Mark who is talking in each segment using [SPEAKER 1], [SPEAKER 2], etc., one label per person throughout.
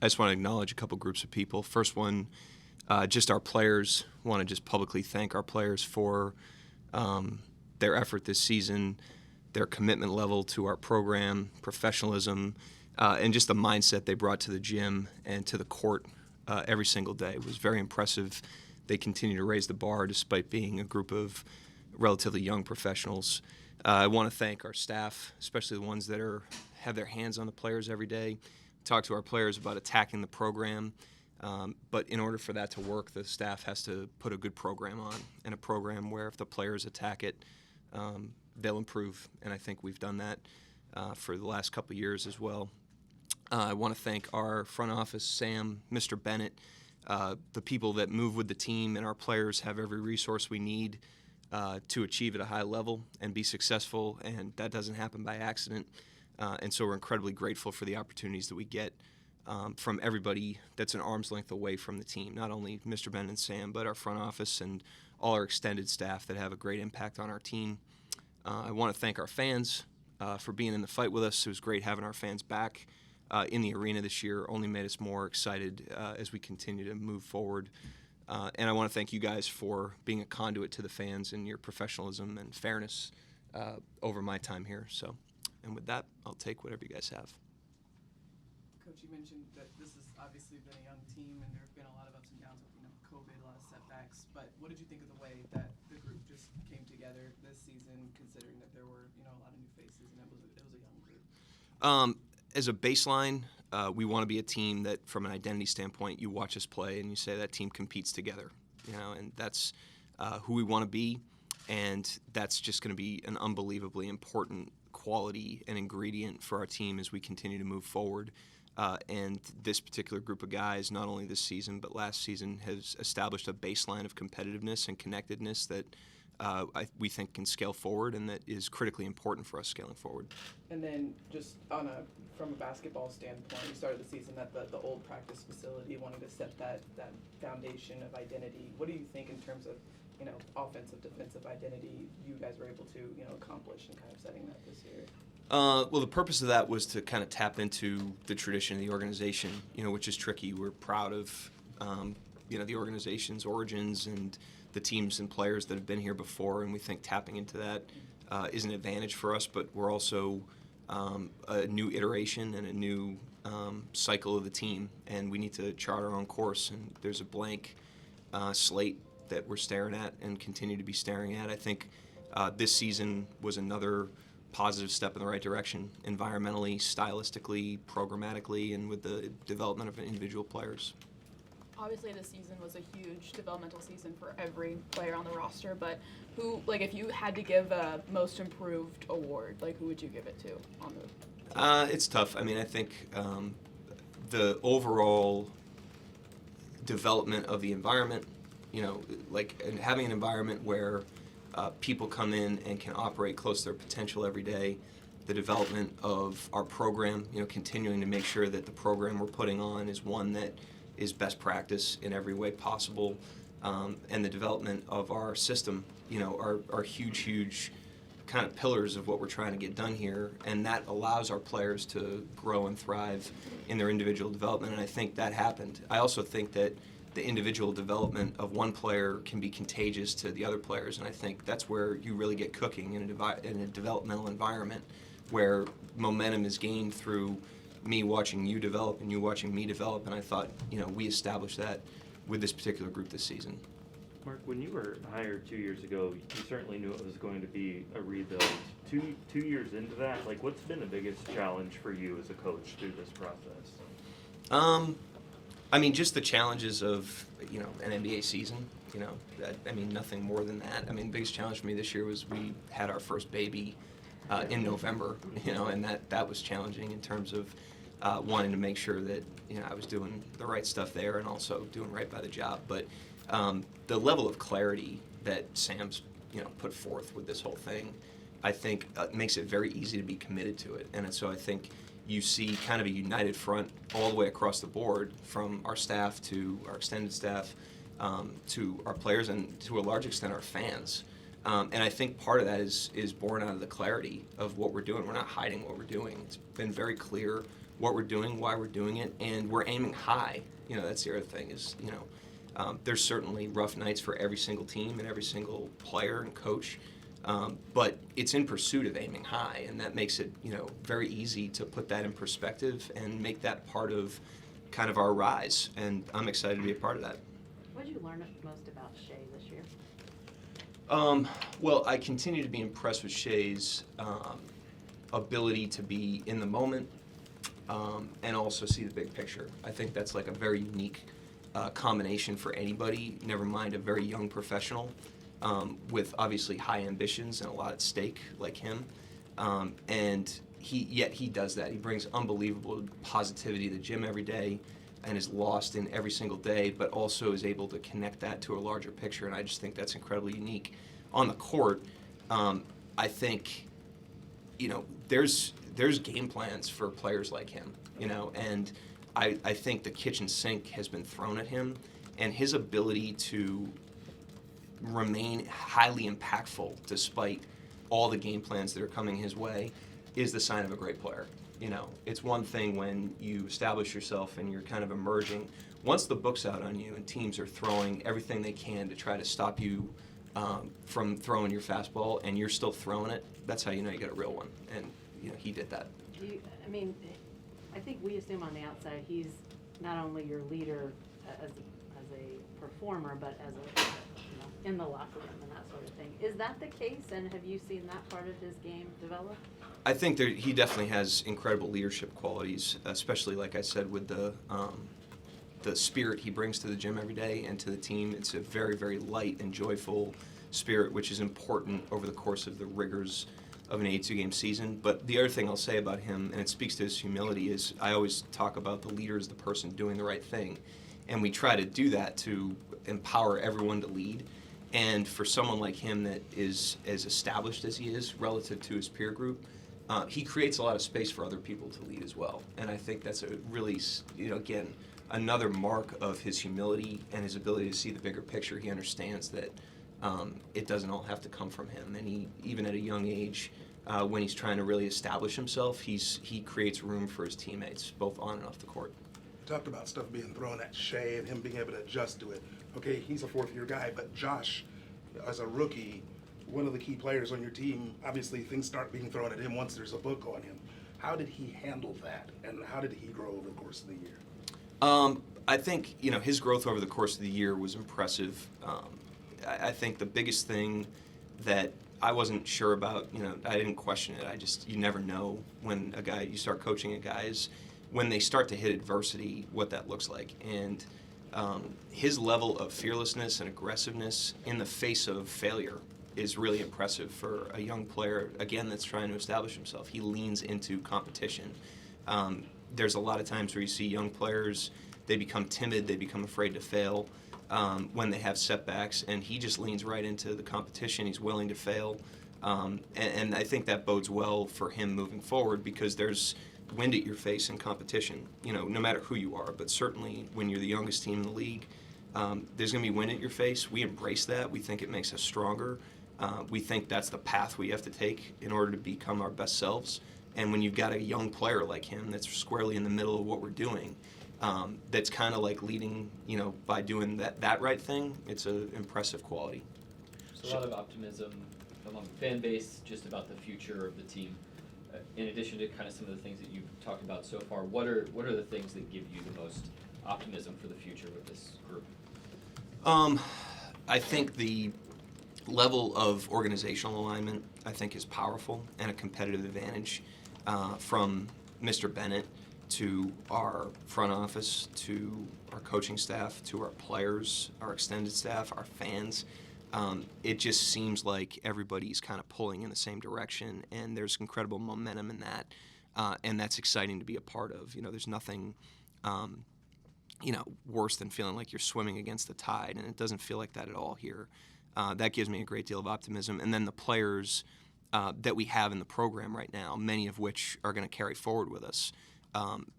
[SPEAKER 1] I just want to acknowledge a couple groups of people. First one, just our players. Want to just publicly thank our players for their effort this season, their commitment level to our program, professionalism, and just the mindset they brought to the gym and to the court every single day. It was very impressive. They continue to raise the bar despite being a group of relatively young professionals. I want to thank our staff, especially the ones that have their hands on the players every day. Talk to our players about attacking the program, but in order for that to work, the staff has to put a good program on, and a program where if the players attack it, they'll improve, and I think we've done that for the last couple of years as well. I want to thank our front office, Sam, Mr. Bennett, the people that move with the team, and our players have every resource we need to achieve at a high level and be successful, and that doesn't happen by accident. And so we're incredibly grateful for the opportunities that we get from everybody that's an arm's length away from the team, not only Mr. Bennett and Sam, but our front office and all our extended staff that have a great impact on our team. I want to thank our fans for being in the fight with us. It was great having our fans back in the arena this year. Only made us more excited as we continue to move forward. And I want to thank you guys for being a conduit to the fans and your professionalism and fairness over my time here. So, and with that, I'll take whatever you guys have.
[SPEAKER 2] Coach, you mentioned that this has obviously been a young team, and there have been a lot of ups and downs with COVID, a lot of setbacks. But what did you think of the way that the group just came together this season, considering that there were a lot of new faces and it was a young group?
[SPEAKER 1] As a baseline, we want to be a team that, from an identity standpoint, you watch us play and you say that team competes together, and that's who we want to be, and that's just going to be an unbelievably important quality and ingredient for our team as we continue to move forward. And this particular group of guys, not only this season but last season, has established a baseline of competitiveness and connectedness that we think can scale forward, and that is critically important for us scaling forward.
[SPEAKER 2] And then just from a basketball standpoint, you started the season at the old practice facility, wanting to set that foundation of identity. What do you think in terms of offensive, defensive identity you guys were able to accomplish in kind of setting that this year?
[SPEAKER 1] Well, the purpose of that was to kind of tap into the tradition of the organization, which is tricky. We're proud of the organization's origins and the teams and players that have been here before, and we think tapping into that is an advantage for us, but we're also a new iteration and a new cycle of the team, and we need to chart our own course, and there's a blank slate that we're staring at and continue to be staring at. I think this season was another positive step in the right direction, environmentally, stylistically, programmatically, and with the development of individual players.
[SPEAKER 3] Obviously, this season was a huge developmental season for every player on the roster, but if you had to give a most improved award, who would you give it to on the
[SPEAKER 1] It's tough. I mean, I think the overall development of the environment, and having an environment where people come in and can operate close to their potential every day, the development of our program, continuing to make sure that the program we're putting on is one that is best practice in every way possible, and the development of our system, are huge kind of pillars of what we're trying to get done here, and that allows our players to grow and thrive in their individual development, and I think that happened. I also think that the individual development of one player can be contagious to the other players, and I think that's where you really get cooking in a developmental environment where momentum is gained through me watching you develop and you watching me develop, and I thought, we established that with this particular group this season.
[SPEAKER 4] Mark, when you were hired 2 years ago, you certainly knew it was going to be a rebuild. Two years into that, what's been the biggest challenge for you as a coach through this process?
[SPEAKER 1] Just the challenges of, an NBA season, nothing more than that. The biggest challenge for me this year was we had our first baby in November, and that was challenging in terms of wanting to make sure that, I was doing the right stuff there and also doing right by the job. But the level of clarity that Sam's, put forth with this whole thing, I think makes it very easy to be committed to it. And so I think you see kind of a united front all the way across the board, from our staff to our extended staff to our players and to a large extent our fans. And I think part of that is born out of the clarity of what we're doing. We're not hiding what we're doing. It's been very clear what we're doing, why we're doing it, and we're aiming high. That's the other thing is, there's certainly rough nights for every single team and every single player and coach, but it's in pursuit of aiming high, and that makes it, very easy to put that in perspective and make that part of kind of our rise, and I'm excited to be a part of that.
[SPEAKER 5] What did you learn most about Shea this year?
[SPEAKER 1] Well, I continue to be impressed with Shea's ability to be in the moment and also see the big picture. I think that's like a very unique combination for anybody, never mind a very young professional with obviously high ambitions and a lot at stake like him. And he does that. He brings unbelievable positivity to the gym every day and is lost in every single day, but also is able to connect that to a larger picture, and I just think that's incredibly unique. On the court, I think, there's game plans for players like him, and I think the kitchen sink has been thrown at him, and his ability to remain highly impactful despite all the game plans that are coming his way is the sign of a great player. It's one thing when you establish yourself and you're kind of emerging. Once the book's out on you and teams are throwing everything they can to try to stop you from throwing your fastball and you're still throwing it, that's how you know you got a real one. And he did that.
[SPEAKER 5] I think we assume on the outside he's not only your leader as a performer, but as a in the locker room and that sort of thing. Is that the case, and have you seen that part of his game develop?
[SPEAKER 1] I think he definitely has incredible leadership qualities, especially, like I said, with the spirit he brings to the gym every day and to the team. It's a very, very light and joyful spirit, which is important over the course of the rigors of an 82-game season. But the other thing I'll say about him, and it speaks to his humility, is I always talk about the leader as the person doing the right thing. And we try to do that to empower everyone to lead. And for someone like him that is as established as he is relative to his peer group, he creates a lot of space for other people to lead as well. And I think that's a really, again, another mark of his humility and his ability to see the bigger picture. He understands that it doesn't all have to come from him. And he, even at a young age, when he's trying to really establish himself, he creates room for his teammates, both on and off the court.
[SPEAKER 6] Talked about stuff being thrown at Shea and him being able to adjust to it. Okay, he's a fourth-year guy, but Josh, as a rookie, one of the key players on your team, obviously things start being thrown at him once there's a book on him. How did he handle that, and how did he grow over the course of the year?
[SPEAKER 1] I think, his growth over the course of the year was impressive. I think the biggest thing that I wasn't sure about, I didn't question it. You never know when you start coaching a guy, is when they start to hit adversity, what that looks like. And his level of fearlessness and aggressiveness in the face of failure is really impressive for a young player, again, that's trying to establish himself. He leans into competition. There's a lot of times where you see young players, they become timid, they become afraid to fail when they have setbacks, and he just leans right into the competition. He's willing to fail. And I think that bodes well for him moving forward, because there's wind at your face in competition, no matter who you are, but certainly when you're the youngest team in the league, there's going to be wind at your face. We embrace that. We think it makes us stronger. We think that's the path we have to take in order to become our best selves. And when you've got a young player like him that's squarely in the middle of what we're doing, that's kind of like leading, by doing that right thing, it's an impressive quality.
[SPEAKER 7] There's a lot of optimism among the fan base just about the future of the team. In addition to kind of some of the things that you've talked about so far, what are the things that give you the most optimism for the future with this group?
[SPEAKER 1] I think the level of organizational alignment, I think, is powerful and a competitive advantage from Mr. Bennett to our front office, to our coaching staff, to our players, our extended staff, our fans. It just seems like everybody's kind of pulling in the same direction, and there's incredible momentum in that, and that's exciting to be a part of. There's nothing, worse than feeling like you're swimming against the tide, and it doesn't feel like that at all here. That gives me a great deal of optimism. And then the players that we have in the program right now, many of which are going to carry forward with us,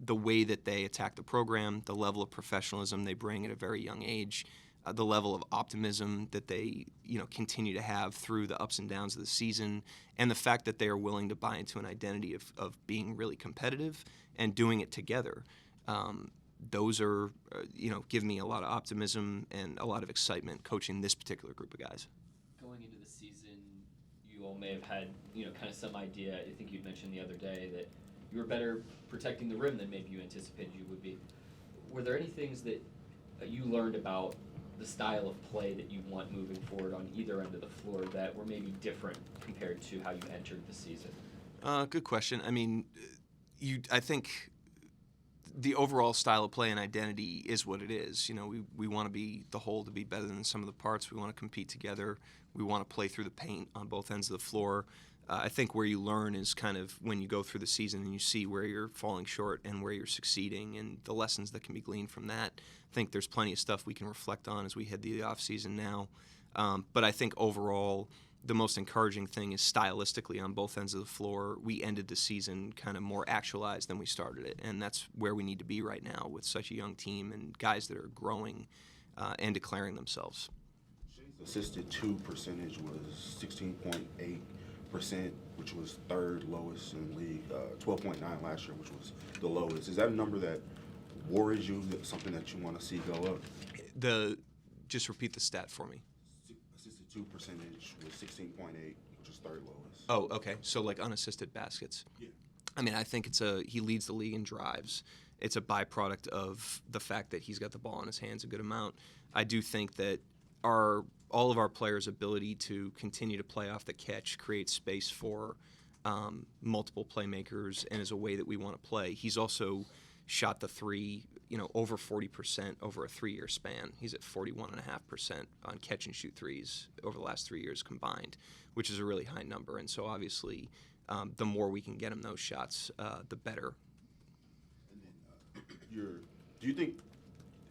[SPEAKER 1] the way that they attack the program, the level of professionalism they bring at a very young age, the level of optimism that they continue to have through the ups and downs of the season, and the fact that they are willing to buy into an identity of being really competitive and doing it together. Those are, give me a lot of optimism and a lot of excitement coaching this particular group of guys.
[SPEAKER 7] Going into the season, you all may have had, kind of some idea. I think you'd mentioned the other day that you were better protecting the rim than maybe you anticipated you would be. Were there any things that you learned about the style of play that you want moving forward on either end of the floor that were maybe different compared to how you entered the season?
[SPEAKER 1] Good question. I mean, I think the overall style of play and identity is what it is. We want to be the whole to be better than some of the parts. We want to compete together. We want to play through the paint on both ends of the floor. I think where you learn is kind of when you go through the season and you see where you're falling short and where you're succeeding and the lessons that can be gleaned from that. I think there's plenty of stuff we can reflect on as we head to the offseason now. But I think overall, the most encouraging thing is stylistically on both ends of the floor, we ended the season kind of more actualized than we started it. And that's where we need to be right now with such a young team and guys that are growing and declaring themselves.
[SPEAKER 8] Shea's assisted to percentage was 16.8%, which was third lowest in the league, 12.9 last year, which was the lowest. Is that a number that worries you, something that you want to see go up?
[SPEAKER 1] Just repeat the stat for me.
[SPEAKER 8] Assisted to percentage was 16.8, which was third lowest.
[SPEAKER 1] Oh, okay. So like unassisted baskets.
[SPEAKER 8] Yeah.
[SPEAKER 1] I mean, I think he leads the league in drives. It's a byproduct of the fact that he's got the ball in his hands a good amount. I do think that all of our players' ability to continue to play off the catch creates space for multiple playmakers and is a way that we want to play. He's also shot the three, over 40% over a 3-year span. He's at 41.5% on catch and shoot threes over the last 3 years combined, which is a really high number. And so obviously, the more we can get him those shots, the better.
[SPEAKER 8] And then, do you think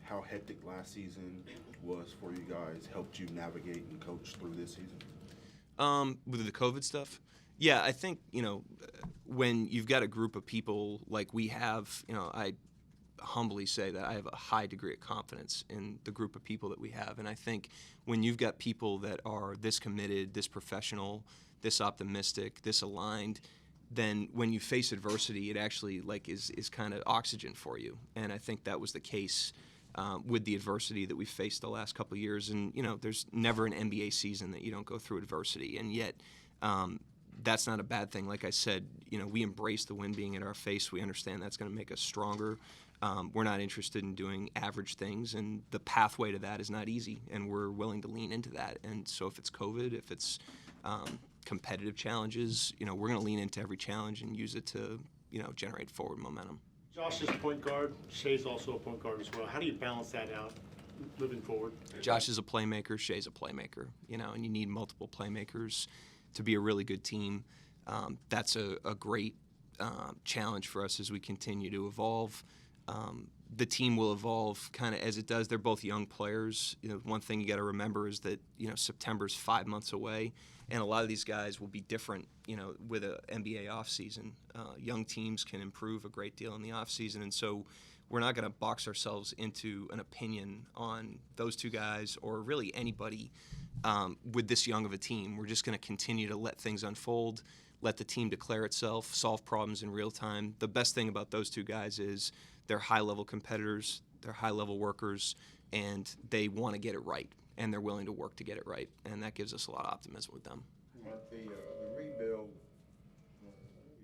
[SPEAKER 8] how hectic last season was for you guys helped you navigate and coach through this season?
[SPEAKER 1] With the COVID stuff? Yeah, I think, when you've got a group of people like we have, I humbly say that I have a high degree of confidence in the group of people that we have. And I think when you've got people that are this committed, this professional, this optimistic, this aligned, then when you face adversity, it actually is kind of oxygen for you. And I think that was the case with the adversity that we've faced the last couple of years. And, there's never an NBA season that you don't go through adversity. And yet, that's not a bad thing. Like I said, we embrace the wind being in our face. We understand that's going to make us stronger. We're not interested in doing average things, and the pathway to that is not easy, and we're willing to lean into that. And so if it's COVID, if it's competitive challenges, we're going to lean into every challenge and use it to, generate forward momentum.
[SPEAKER 9] Josh is a point guard. Shea's also a point guard as well. How do you balance that out moving forward?
[SPEAKER 1] Josh is a playmaker. Shea's a playmaker, and you need multiple playmakers to be a really good team. That's a great challenge for us as we continue to evolve. The team will evolve kind of as it does. They're both young players. One thing you got to remember is that September's 5 months away, and a lot of these guys will be different. With an NBA offseason, young teams can improve a great deal in the offseason, and so we're not going to box ourselves into an opinion on those two guys or really anybody with this young of a team. We're just going to continue to let things unfold, let the team declare itself, solve problems in real time. The best thing about those two guys is they're high-level competitors, they're high-level workers, and they want to get it right, and they're willing to work to get it right, and that gives us a lot of optimism with them.
[SPEAKER 10] But the rebuild, we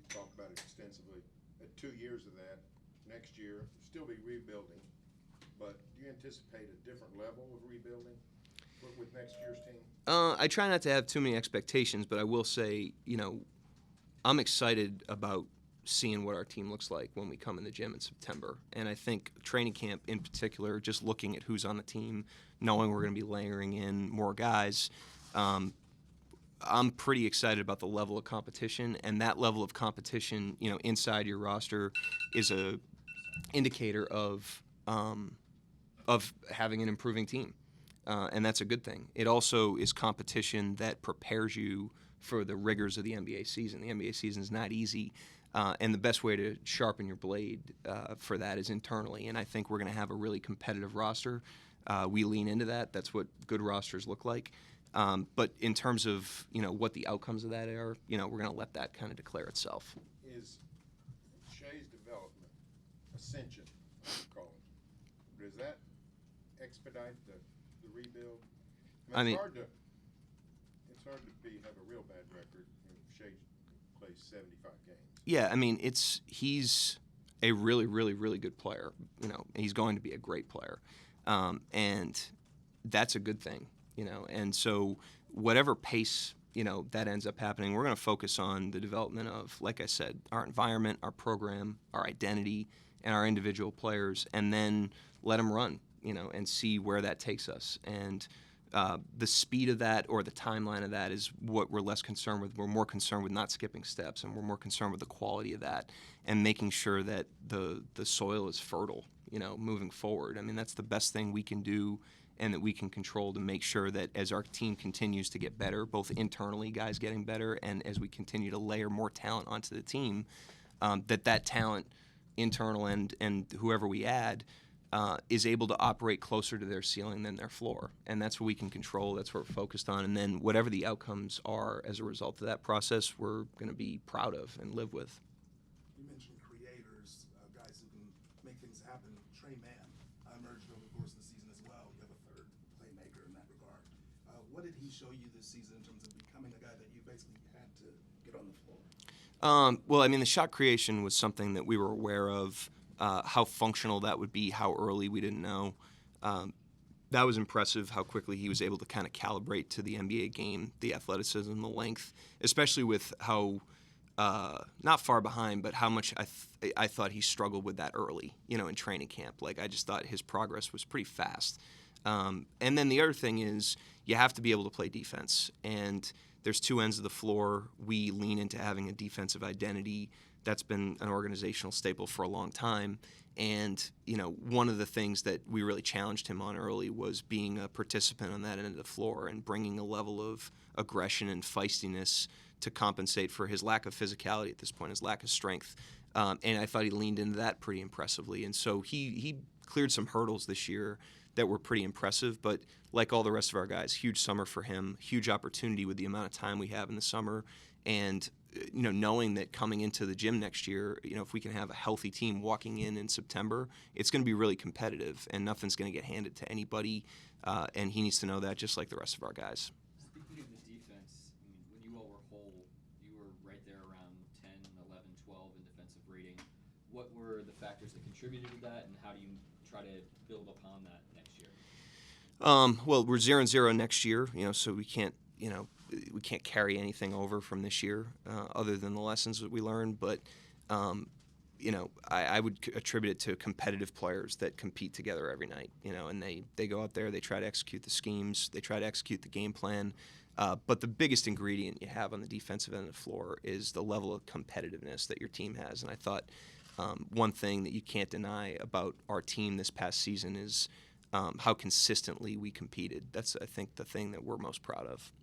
[SPEAKER 10] talked about it extensively. At 2 years of that, next year, still be rebuilding, but do you anticipate a different level of rebuilding with next year's team?
[SPEAKER 1] I try not to have too many expectations, but I will say, I'm excited about seeing what our team looks like when we come in the gym in September. And I think training camp in particular, just looking at who's on the team, knowing we're going to be layering in more guys, I'm pretty excited about the level of competition. And that level of competition, inside your roster is a indicator of having an improving team. And that's a good thing. It also is competition that prepares you for the rigors of the NBA season. The NBA season is not easy, and the best way to sharpen your blade for that is internally. And I think we're going to have a really competitive roster. We lean into that. That's what good rosters look like. But in terms of, what the outcomes of that are, we're going to let that kind of declare itself.
[SPEAKER 10] Is Shea's development, ascension, I would call it, does that expedite the rebuild?
[SPEAKER 1] I mean,
[SPEAKER 10] it's hard to have a real bad record if Shea plays 75 games.
[SPEAKER 1] Yeah, I mean, he's a really, really, really good player. He's going to be a great player, and that's a good thing. And so whatever pace that ends up happening, we're going to focus on the development of, like I said, our environment, our program, our identity, and our individual players, and then let them run, and see where that takes us. And the speed of that or the timeline of that is what we're less concerned with. We're more concerned with not skipping steps, and we're more concerned with the quality of that and making sure that the soil is fertile, moving forward. I mean, that's the best thing we can do and that we can control to make sure that as our team continues to get better, both internally, guys getting better, and as we continue to layer more talent onto the team, that talent, internal and whoever we add, is able to operate closer to their ceiling than their floor. And that's what we can control. That's what we're focused on. And then whatever the outcomes are as a result of that process, we're going to be proud of and live with.
[SPEAKER 6] You mentioned creators, guys who can make things happen. Trey Mann emerged over the course of the season as well. You have a third playmaker in that regard. What did he show you this season in terms of becoming a guy that you basically had to get on the floor?
[SPEAKER 1] Well, I mean, the shot creation was something that we were aware of. How functional that would be, how early, we didn't know. That was impressive, how quickly he was able to kind of calibrate to the NBA game, the athleticism, the length, especially with how, not far behind, but how much I thought he struggled with that early, in training camp. Like, I just thought his progress was pretty fast. And then the other thing is you have to be able to play defense. And there's two ends of the floor. We lean into having a defensive identity. That's been an organizational staple for a long time. And, one of the things that we really challenged him on early was being a participant on that end of the floor and bringing a level of aggression and feistiness to compensate for his lack of physicality at this point, his lack of strength. And I thought he leaned into that pretty impressively. And so he cleared some hurdles this year that were pretty impressive. But like all the rest of our guys, huge summer for him, huge opportunity with the amount of time we have in the summer. And knowing that coming into the gym next year, if we can have a healthy team walking in September, it's going to be really competitive, and nothing's going to get handed to anybody. And he needs to know that, just like the rest of our guys.
[SPEAKER 7] Speaking of the defense, I mean, when you all were whole, you were right there around 10, 11, 12 in defensive rating. What were the factors that contributed to that, and how do you try to build upon that next year?
[SPEAKER 1] Well, we're 0-0 next year, so we can't carry anything over from this year other than the lessons that we learned. But, I would attribute it to competitive players that compete together every night, and they go out there, they try to execute the schemes, they try to execute the game plan. But the biggest ingredient you have on the defensive end of the floor is the level of competitiveness that your team has. And I thought one thing that you can't deny about our team this past season is how consistently we competed. That's, I think, the thing that we're most proud of.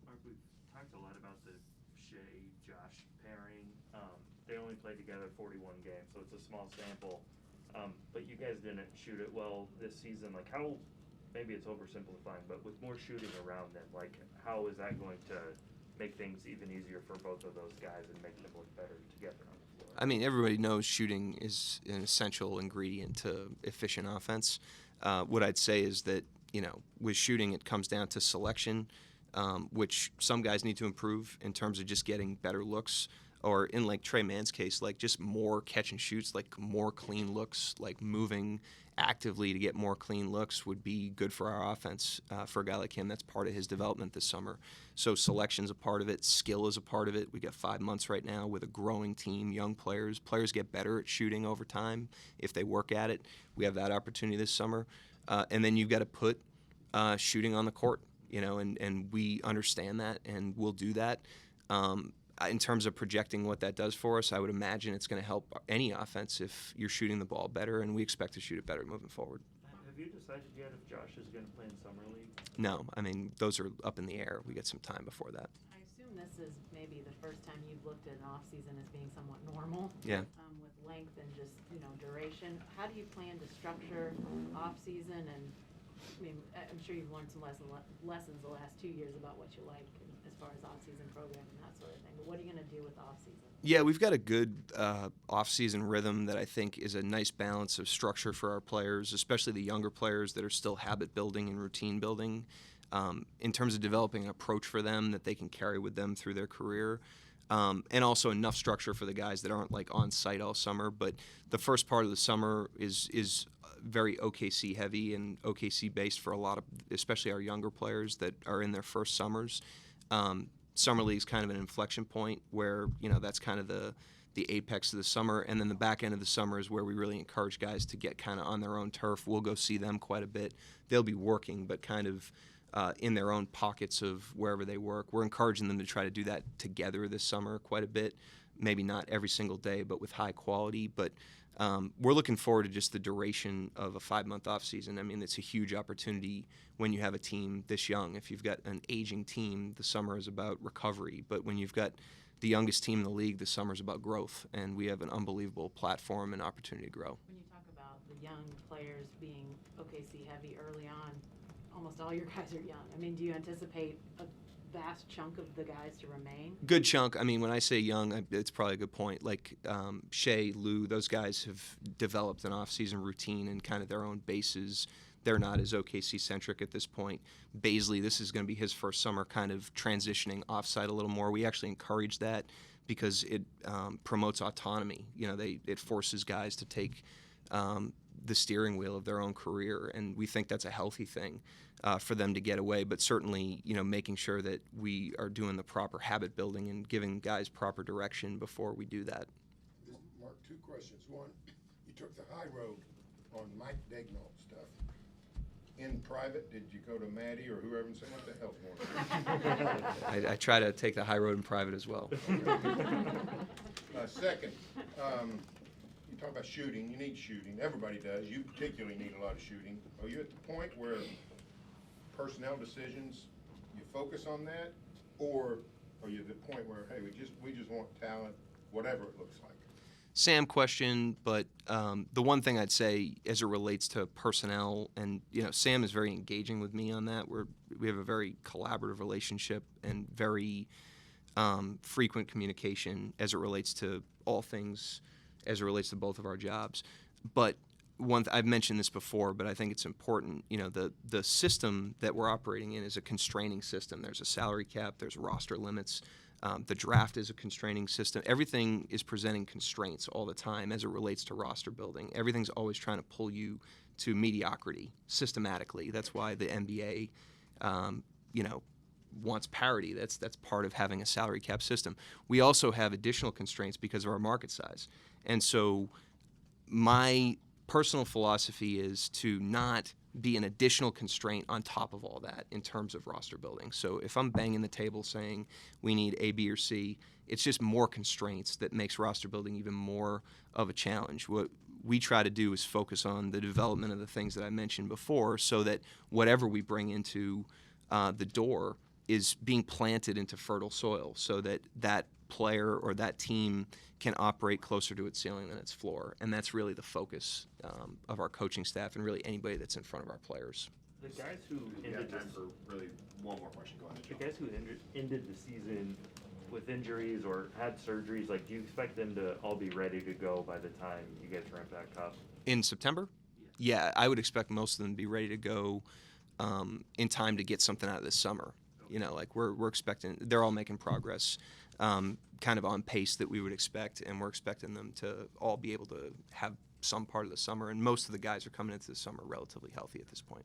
[SPEAKER 4] Mark, we've talked a lot about the Shea-Josh pairing. They only played together 41 games, so it's a small sample. But you guys didn't shoot it well this season. Like, how, maybe it's oversimplifying, but with more shooting around them, like, how is that going to make things even easier for both of those guys and make them look better together on the floor?
[SPEAKER 1] I mean, everybody knows shooting is an essential ingredient to efficient offense. What I'd say is that, with shooting, it comes down to selection, which some guys need to improve in terms of just getting better looks, or in like Trey Mann's case, like just more catch and shoots, like more clean looks, like moving actively to get more clean looks would be good for our offense. For a guy like him, that's part of his development this summer. So selection's a part of it. Skill is a part of it. We got 5 months right now with a growing team, young players. Players get better at shooting over time if they work at it. We have that opportunity this summer. And then you've got to put shooting on the court, and we understand that, and we'll do that. In terms of projecting what that does for us, I would imagine it's going to help any offense if you're shooting the ball better, and we expect to shoot it better moving forward.
[SPEAKER 4] Have you decided yet if Josh is going to play in Summer League?
[SPEAKER 1] No, I mean, those are up in the air. We get some time before that.
[SPEAKER 5] I assume this is maybe the first time you've looked at an off-season as being somewhat normal.
[SPEAKER 1] Yeah.
[SPEAKER 5] With length and just, duration. How do you plan to structure off-season, and I mean, I'm sure you've learned some lessons the last 2 years about what you like as far as off-season program and that sort of thing. But what are you going to do with the off-season?
[SPEAKER 1] Yeah, we've got a good off-season rhythm that I think is a nice balance of structure for our players, especially the younger players that are still habit building and routine building, in terms of developing an approach for them that they can carry with them through their career. And also enough structure for the guys that aren't like on site all summer. But the first part of the summer is very OKC heavy and OKC based for a lot of, especially our younger players that are in their first summers. Summer League's kind of an inflection point where, that's kind of the apex of the summer, and then the back end of the summer is where we really encourage guys to get kind of on their own turf. We'll go see them quite a bit. They'll be working, but kind of in their own pockets of wherever they work. We're encouraging them to try to do that together this summer quite a bit. Maybe not every single day, but with high quality. But we're looking forward to just the duration of a 5-month off season. I mean, it's a huge opportunity when you have a team this young. If you've got an aging team, the summer is about recovery. But when you've got the youngest team in the league, the summer is about growth. And we have an unbelievable platform and opportunity to grow.
[SPEAKER 5] When you talk about the young players being OKC heavy early on, almost all your guys are young. I mean, do you anticipate a vast chunk of the guys to remain?
[SPEAKER 1] Good chunk. I mean, when I say young, it's probably a good point. Like Shea, Lou, those guys have developed an off-season routine and kind of their own bases. They're not as OKC-centric at this point. Baisley, this is going to be his first summer kind of transitioning off-site a little more. We actually encourage that because it promotes autonomy. It forces guys to take the steering wheel of their own career, and we think that's a healthy thing for them to get away. But certainly, making sure that we are doing the proper habit building and giving guys proper direction before we do that.
[SPEAKER 10] Mark, 2 questions. One, you took the high road on Mike Daigneault stuff. In private, did you go to Maddie or whoever and say, what the hell's going on?
[SPEAKER 1] I try to take the high road in private as well.
[SPEAKER 10] Second, you talk about shooting. You need shooting. Everybody does. You particularly need a lot of shooting. Are you at the point where personnel decisions, you focus on that? Or are you at the point where, hey, we just want talent, whatever it looks like?
[SPEAKER 1] Sam question, but the one thing I'd say as it relates to personnel, and Sam is very engaging with me on that. We have a very collaborative relationship and very frequent communication as it relates to all things, as it relates to both of our jobs. But I've mentioned this before, but I think it's important. The system that we're operating in is a constraining system. There's a salary cap. There's roster limits. The draft is a constraining system. Everything is presenting constraints all the time as it relates to roster building. Everything's always trying to pull you to mediocrity systematically. That's why the NBA, wants parity. That's part of having a salary cap system. We also have additional constraints because of our market size. And so my personal philosophy is to not be an additional constraint on top of all that in terms of roster building. So if I'm banging the table saying we need A, B, or C, it's just more constraints that makes roster building even more of a challenge. What we try to do is focus on the development of the things that I mentioned before so that whatever we bring into the door is being planted into fertile soil so that that player or that team can operate closer to its ceiling than its floor. And that's really the focus of our coaching staff and really anybody that's in front of our players.
[SPEAKER 4] The guys who ended
[SPEAKER 11] really one more question. Go ahead,
[SPEAKER 4] the guys who ended the season with injuries or had surgeries, do you expect them to all be ready to go by the time you guys ramp back up?
[SPEAKER 1] In September? Yeah, I would expect most of them to be ready to go in time to get something out of this summer. We're expecting, they're all making progress, kind of on pace that we would expect, and we're expecting them to all be able to have some part of the summer, and most of the guys are coming into the summer relatively healthy at this point.